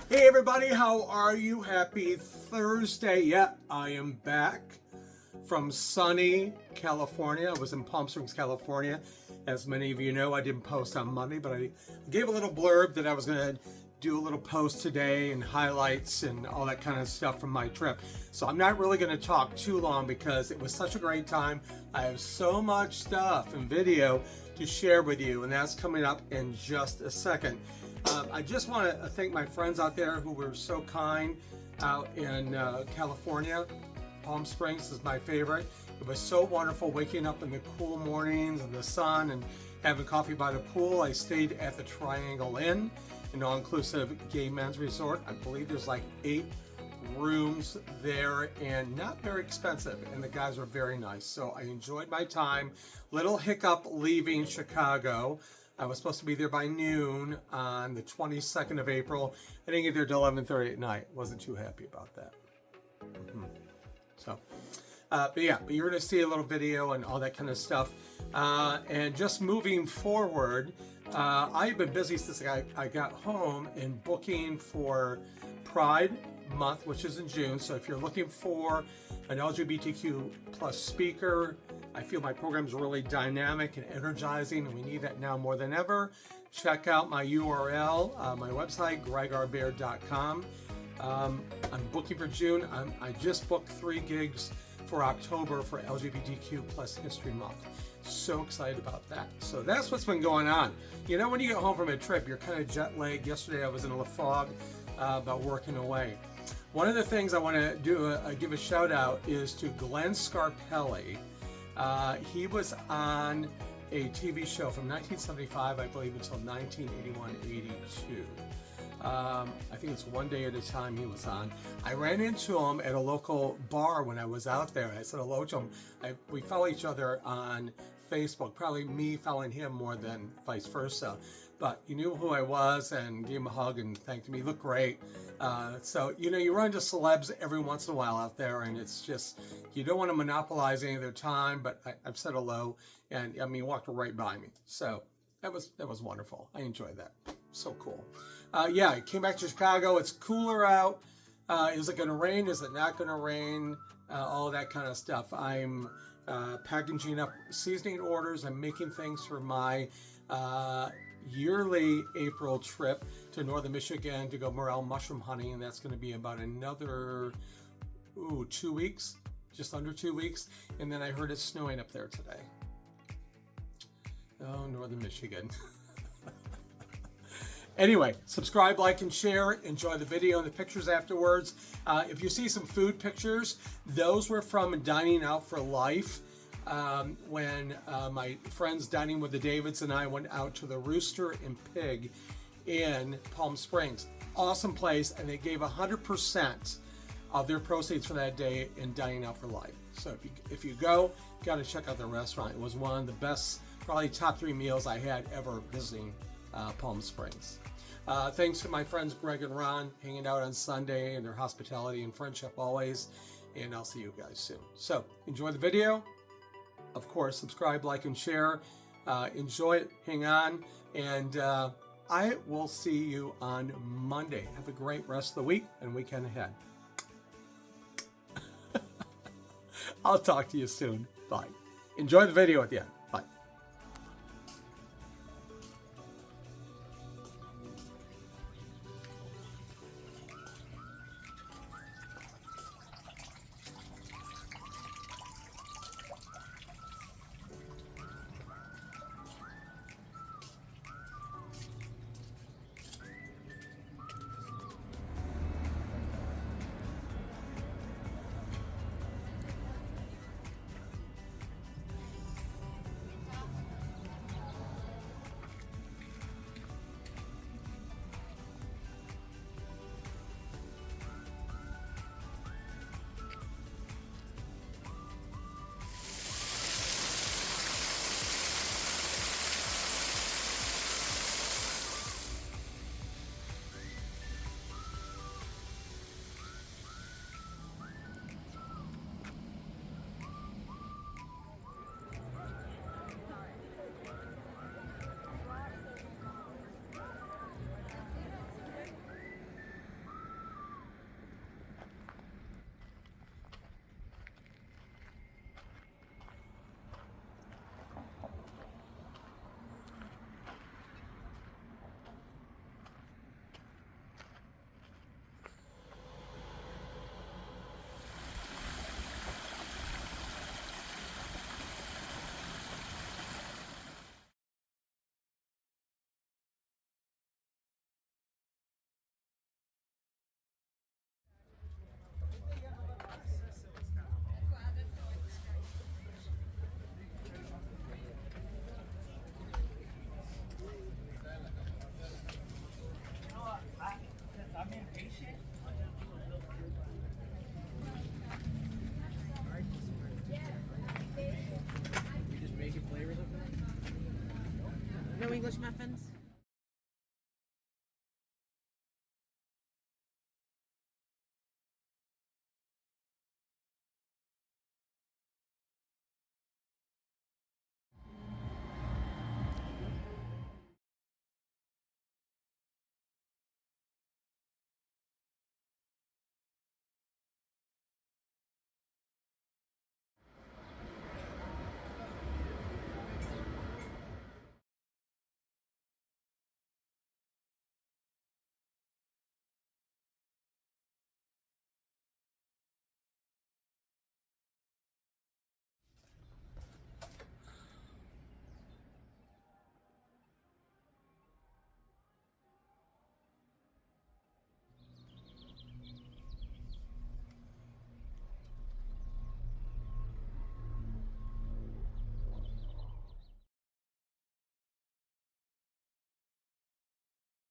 Hey everybody, how are you? Happy Thursday. Yeah, I am back from sunny California. I was in Palm Springs, California. As many of you know, I didn't post on Monday, but I gave a little blurb that I was going to do a little post today and highlights and all that kind of stuff from my trip. So I'm not really going to talk too long because it was such a great time. I have so much stuff and video to share with you, and that's coming up in just a second. I just want to thank my friends out there who were so kind out in California. Palm Springs is my favorite. It was so wonderful waking up in the cool mornings and the sun and having coffee by the pool. I stayed at the Triangle Inn, an all-inclusive gay men's resort. I believe there's like 8 rooms there and not very expensive, and the guys were very nice. So I enjoyed my time. Little hiccup leaving Chicago. I was supposed to be there by noon on the 22nd of April. I didn't get there till 11:30 at night. Wasn't too happy about that. So, but you're going to see a little video and all that kind of stuff. And just moving forward, I've been busy since I got home in booking for Pride month, which is in June. So if you're looking for an LGBTQ+ speaker, I feel my program is really dynamic and energizing, and we need that now more than ever. Check out my URL, my website, gregorbaird.com. I'm booking for June. I just booked 3 gigs for October for LGBTQ+ History Month. So excited about that. So that's what's been going on. You know, when you get home from a trip, you're kind of jet lagged. Yesterday I was in a fog about working away. One of the things I want to do, give a shout out, is to Glenn Scarpelli. He was on a TV show from 1975, I believe, until 1981-82. I think it's One Day at a Time he was on. I ran into him at a local bar when I was out there. I said hello to him. We follow each other on Facebook, probably me following him more than vice versa. But he knew who I was and gave him a hug and thanked me. He looked great. So, you know, you run into celebs every once in a while out there, and it's just, you don't want to monopolize any of their time, but I've said hello, and I mean, he walked right by me. So that was wonderful. I enjoyed that. So cool. Yeah, I came back to Chicago. It's cooler out. Is it going to rain? Is it not going to rain? All that kind of stuff. I'm packaging up seasoning orders. I'm making things for my yearly April trip to northern Michigan to go morel mushroom hunting, and that's going to be about another 2 weeks, just under 2 weeks. And then I heard it's snowing up there today. Oh, northern Michigan. Anyway, subscribe, like, and share. Enjoy the video and the pictures afterwards. If you see some food pictures, those were from Dining Out for Life. When my friends Dining with the Davids and I went out to the Rooster and Pig in Palm Springs. Awesome place, and they gave 100% of their proceeds for that day in Dining Out for Life. So if you go, you got to check out the restaurant. It was one of the best, probably top 3 meals I had ever visiting Palm Springs. Thanks to my friends Greg and Ron hanging out on Sunday, and their hospitality and friendship always. And I'll see you guys soon. So enjoy the video. Of course, subscribe, like, and share. Enjoy it. Hang on. And I will see you on Monday. Have a great rest of the week and weekend ahead. I'll talk to you soon. Bye. Enjoy the video at the end. Bye. English muffins?